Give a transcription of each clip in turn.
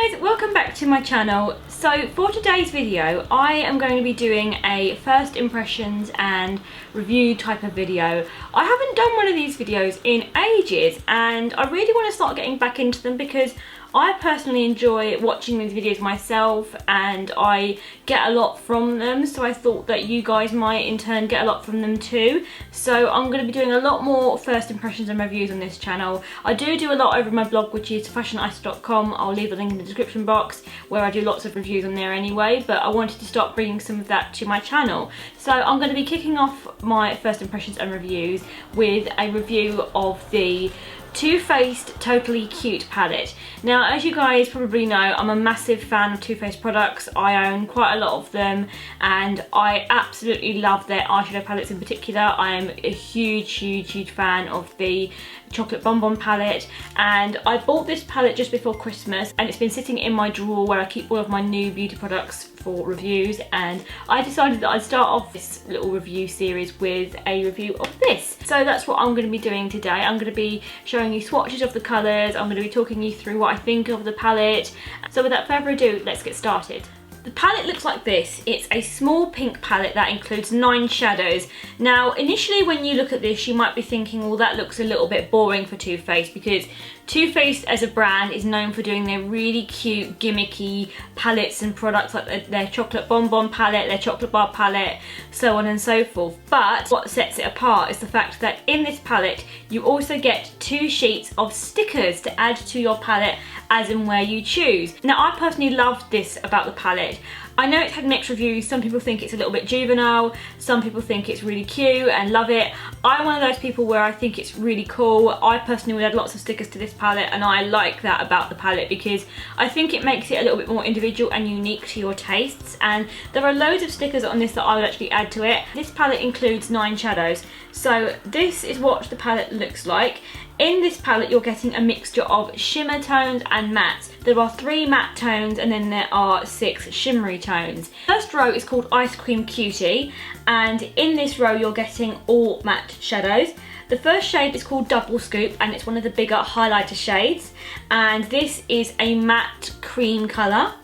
guys, welcome back to my channel. So for today's video I am going to be doing a first impressions and review type of video. I haven't done one of these videos in ages and I really want to start getting back into them because I personally enjoy watching these videos myself and I get a lot from them, so I thought that you guys might in turn get a lot from them too. So I'm going to be doing a lot more first impressions and reviews on this channel. I do a lot over my blog, which is fashioneyesta.com. I'll leave the link in the description box where I do lots of reviews on there anyway, but I wanted to start bringing some of that to my channel. So I'm going to be kicking off my first impressions and reviews with a review of the Too Faced Totally Cute palette. Now, as you guys probably know, I'm a massive fan of Too Faced products. I own quite a lot of them and I absolutely love their eyeshadow palettes in particular. I am a huge fan of the chocolate bonbon palette, and I bought this palette just before Christmas and it's been sitting in my drawer where I keep all of my new beauty products for reviews, and I decided that I'd start off this little review series with a review of this. So that's what I'm going to be doing today. I'm going to be showing you swatches of the colours, I'm going to be talking you through what I think of the palette. So without further ado, let's get started. The palette looks like this. It's a small pink palette that includes 9 shadows. Now, initially when you look at this, you might be thinking, well, that looks a little bit boring for Too Faced, because Too Faced as a brand is known for doing their really cute, gimmicky palettes and products like their chocolate bonbon palette, their chocolate bar palette, so on and so forth. But what sets it apart is the fact that in this palette, you also get 2 sheets of stickers to add to your palette as and where you choose. Now, I personally loved this about the palette. I know it's had mixed reviews. Some people think it's a little bit juvenile, some people think it's really cute and love it. I'm one of those people where I think it's really cool. I personally would add lots of stickers to this palette, and I like that about the palette because I think it makes it a little bit more individual and unique to your tastes, and there are loads of stickers on this that I would actually add to it. This palette includes 9 shadows, so this is what the palette looks like. In this palette you're getting a mixture of shimmer tones and mattes. There are 3 matte tones and then there are 6 shimmery tones. First row is called Ice Cream Cutie, and in this row you're getting all matte shadows. The first shade is called Double Scoop and it's one of the bigger highlighter shades, and this is a matte cream colour.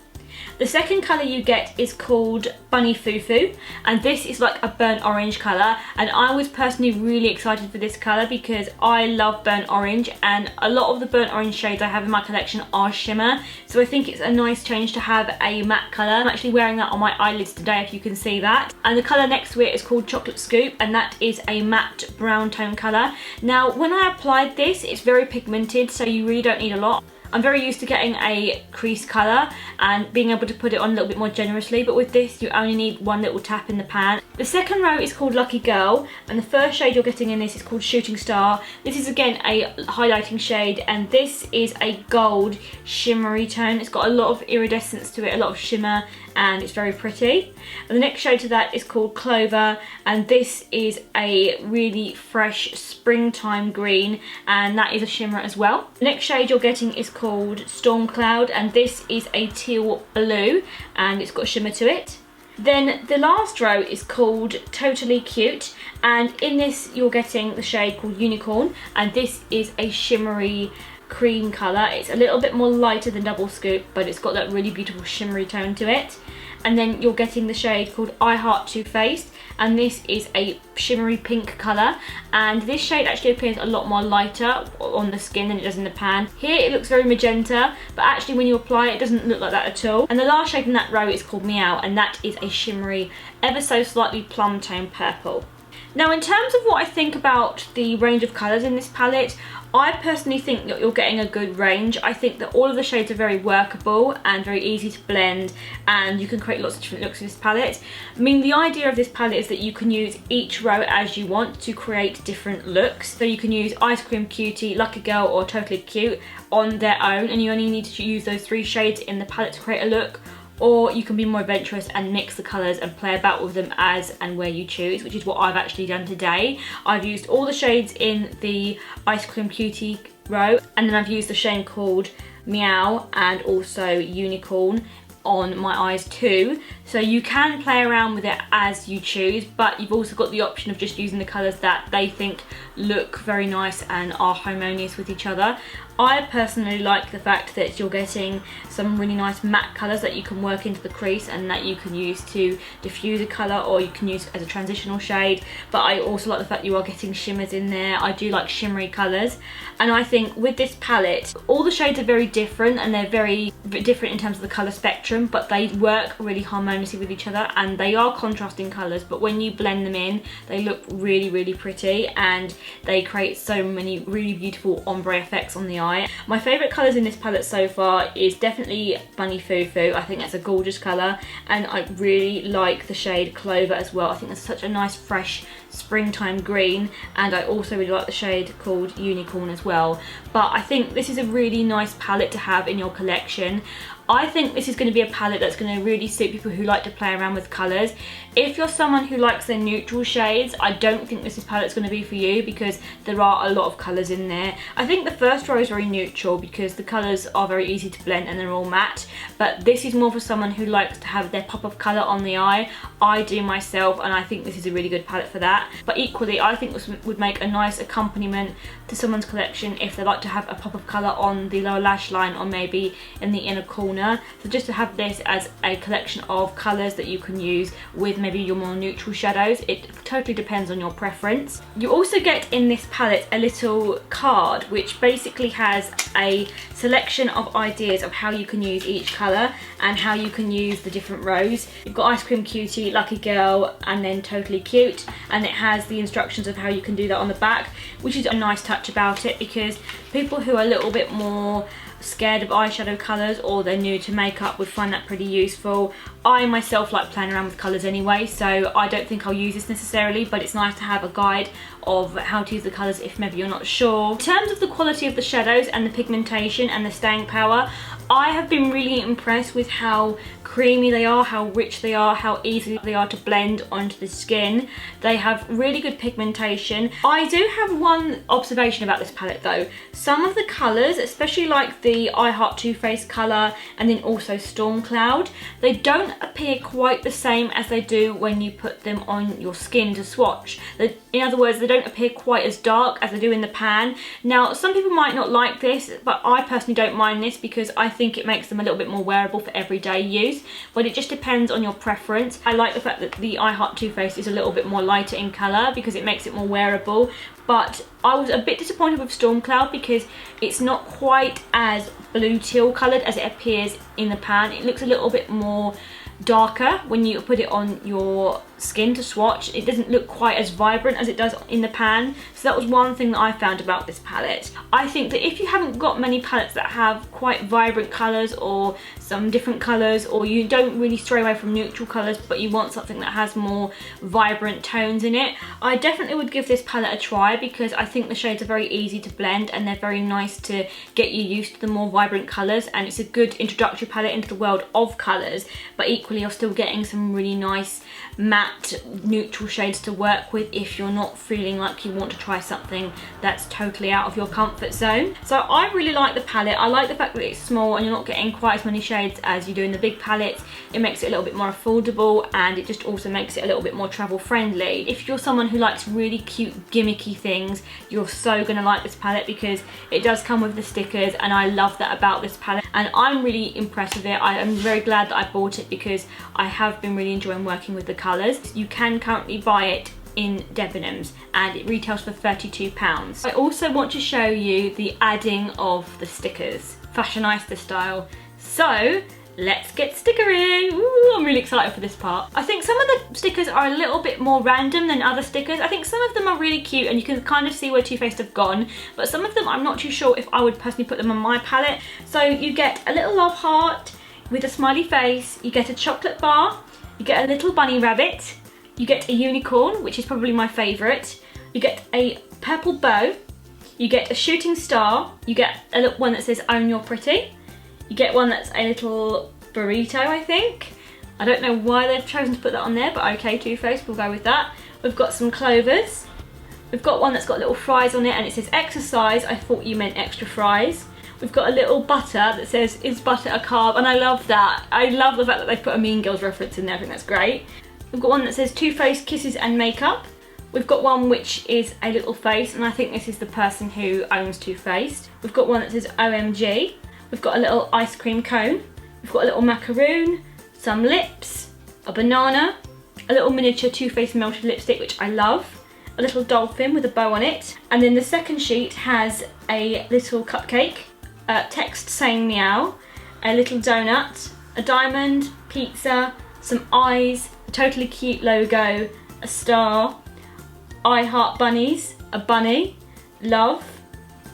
The second colour you get is called Bunny Foo Foo, and this is like a burnt orange colour, and I was personally really excited for this colour because I love burnt orange, and a lot of the burnt orange shades I have in my collection are shimmer, so I think it's a nice change to have a matte colour. I'm actually wearing that on my eyelids today, if you can see that. And the colour next to it is called Chocolate Scoop, and that is a matte brown tone colour. Now, when I applied this, it's very pigmented, so you really don't need a lot. I'm very used to getting a crease colour and being able to put it on a little bit more generously, but with this you only need one little tap in the pan. The second row is called Lucky Girl, and the first shade you're getting in this is called Shooting Star. This is again a highlighting shade, and this is a gold shimmery tone. It's got a lot of iridescence to it, a lot of shimmer, and it's very pretty. And the next shade to that is called Clover, and this is a really fresh springtime green, and that is a shimmer as well. The next shade you're getting is called Storm Cloud, and this is a teal blue and it's got a shimmer to it. Then the last row is called Totally Cute, and in this you're getting the shade called Unicorn, and this is a shimmery cream colour. It's a little bit more lighter than Double Scoop, but it's got that really beautiful shimmery tone to it. And then you're getting the shade called I Heart Too Faced, and this is a shimmery pink colour, and this shade actually appears a lot more lighter on the skin than it does in the pan. Here it looks very magenta, but actually when you apply it, it doesn't look like that at all. And the last shade in that row is called Meow, and that is a shimmery, ever so slightly plum tone purple. Now, in terms of what I think about the range of colours in this palette, I personally think that you're getting a good range. I think that all of the shades are very workable and very easy to blend, and you can create lots of different looks with this palette. I mean, the idea of this palette is that you can use each row as you want to create different looks. So you can use Ice Cream Cutie, Lucky Girl or Totally Cute on their own, and you only need to use those 3 shades in the palette to create a look. Or you can be more adventurous and mix the colours and play about with them as and where you choose, which is what I've actually done today. I've used all the shades in the Ice Cream Cutie row, and then I've used the shade called Meow and also Unicorn on my eyes too, so you can play around with it as you choose, but you've also got the option of just using the colours that they think look very nice and are harmonious with each other. I personally like the fact that you're getting some really nice matte colours that you can work into the crease and that you can use to diffuse a colour, or you can use as a transitional shade. But I also like the fact you are getting shimmers in there. I do like shimmery colours, and I think with this palette all the shades are very different, and they're very different in terms of the colour spectrum, but they work really harmoniously with each other, and they are contrasting colours, but when you blend them in they look really pretty, and they create so many really beautiful ombre effects on the eye. My favourite colours in this palette so far is definitely Bunny Foo Foo. I think that's a gorgeous colour, and I really like the shade Clover as well. I think that's such a nice fresh springtime green, and I also really like the shade called Unicorn as well. But I think this is a really nice palette to have in your collection. I think this is going to be a palette that's going to really suit people who like to play around with colours. If you're someone who likes their neutral shades, I don't think this palette's going to be for you, because there are a lot of colours in there. I think the first row is very neutral because the colours are very easy to blend and they're all matte, but this is more for someone who likes to have their pop of colour on the eye. I do myself, and I think this is a really good palette for that. But equally, I think this would make a nice accompaniment to someone's collection if they like to have a pop of colour on the lower lash line, or maybe in the inner corner. So just to have this as a collection of colours that you can use with maybe your more neutral shadows, it totally depends on your preference. You also get in this palette a little card which basically has a selection of ideas of how you can use each colour and how you can use the different rows. You've got Ice Cream Cutie, Lucky Girl, and then Totally Cute, and it has the instructions of how you can do that on the back, which is a nice touch about it, because people who are a little bit more scared of eyeshadow colours, or they're new to makeup, would find that pretty useful. I myself like playing around with colours anyway, so I don't think I'll use this necessarily, but it's nice to have a guide of how to use the colours if maybe you're not sure. In terms of the quality of the shadows and the pigmentation and the staying power, I have been really impressed with how creamy they are, how rich they are, how easy they are to blend onto the skin. They have really good pigmentation. I do have one observation about this palette though. Some of the colours, especially like the I Heart Too Faced colour and then also Storm Cloud, they don't appear quite the same as they do when you put them on your skin to swatch. In other words, they don't appear quite as dark as they do in the pan. Now, some people might not like this, but I personally don't mind this because I think it makes them a little bit more wearable for everyday use, but it just depends on your preference. I like the fact that the I Heart Too Faced is a little bit more lighter in colour because it makes it more wearable, but I was a bit disappointed with Storm Cloud because it's not quite as blue teal coloured as it appears in the pan. It looks a little bit more darker when you put it on your skin to swatch. It doesn't look quite as vibrant as it does in the pan, so that was one thing that I found about this palette. I think that if you haven't got many palettes that have quite vibrant colours or some different colours, or you don't really stray away from neutral colours but you want something that has more vibrant tones in it, I definitely would give this palette a try, because I think the shades are very easy to blend and they're very nice to get you used to the more vibrant colours, and it's a good introductory palette into the world of colours, but equally you're still getting some really nice matte neutral shades to work with if you're not feeling like you want to try something that's totally out of your comfort zone. So I really like the palette. I like the fact that it's small and you're not getting quite as many shades as you do in the big palettes. It makes it a little bit more affordable, and it just also makes it a little bit more travel friendly. If you're someone who likes really cute gimmicky things, you're so gonna like this palette because it does come with the stickers, and I love that about this palette, and I'm really impressed with it. I am very glad that I bought it because I have been really enjoying working with the colours. You can currently buy it in Debenhams and it retails for £32. I also want to show you the adding of the stickers, Fashioneyesta style. So let's get stickering. Ooh, I'm really excited for this part. I think some of the stickers are a little bit more random than other stickers. I think some of them are really cute and you can kind of see where Too Faced have gone, but some of them I'm not too sure if I would personally put them on my palette. So you get a little love heart with a smiley face, you get a chocolate bar, you get a little bunny rabbit, you get a unicorn, which is probably my favourite, you get a purple bow, you get a shooting star, you get a little one that says Own Your Pretty, you get one that's a little burrito, I think. I don't know why they've chosen to put that on there, but okay, Too Faced, we'll go with that. We've got some clovers. We've got one that's got little fries on it and it says exercise, I thought you meant extra fries. We've got a little butter that says, is butter a carb? And I love that. I love the fact that they've put a Mean Girls reference in there. I think that's great. We've got one that says Too Faced Kisses and Makeup. We've got one which is a little face, and I think this is the person who owns Too Faced. We've got one that says OMG. We've got a little ice cream cone. We've got a little macaroon, some lips, a banana, a little miniature Too Faced melted lipstick, which I love, a little dolphin with a bow on it, and then the second sheet has a little cupcake, text saying meow, a little donut, a diamond, pizza, some eyes, a Totally Cute logo, a star, I heart bunnies, a bunny, love,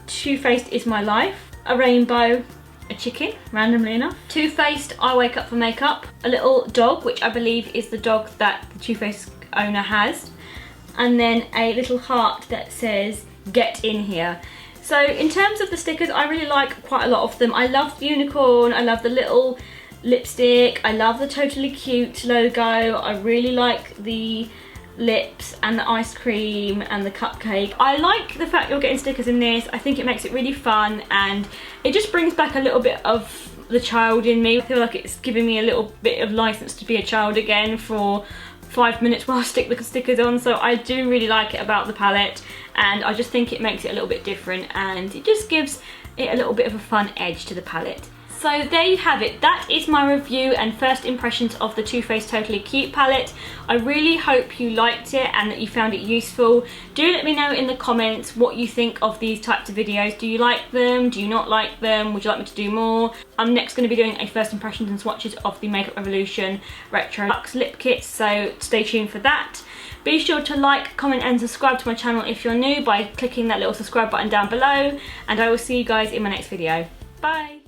Too Faced is my life, a rainbow, a chicken, randomly enough, Too Faced I wake up for makeup, a little dog, which I believe is the dog that the Too Faced owner has, and then a little heart that says get in here. So in terms of the stickers, I really like quite a lot of them. I love the unicorn, I love the little lipstick, I love the Totally Cute logo, I really like the lips and the ice cream and the cupcake. I like the fact you're getting stickers in this. I think it makes it really fun, and it just brings back a little bit of the child in me. I feel like it's giving me a little bit of license to be a child again for 5 minutes while I stick the stickers on. So I do really like it about the palette, and I just think it makes it a little bit different, and it just gives it a little bit of a fun edge to the palette. So there you have it. That is my review and first impressions of the Too Faced Totally Cute palette. I really hope you liked it and that you found it useful. Do let me know in the comments what you think of these types of videos. Do you like them? Do you not like them? Would you like me to do more? I'm next going to be doing a first impressions and swatches of the Makeup Revolution Retro Luxe Lip Kits, so stay tuned for that. Be sure to like, comment and subscribe to my channel if you're new by clicking that little subscribe button down below, and I will see you guys in my next video. Bye!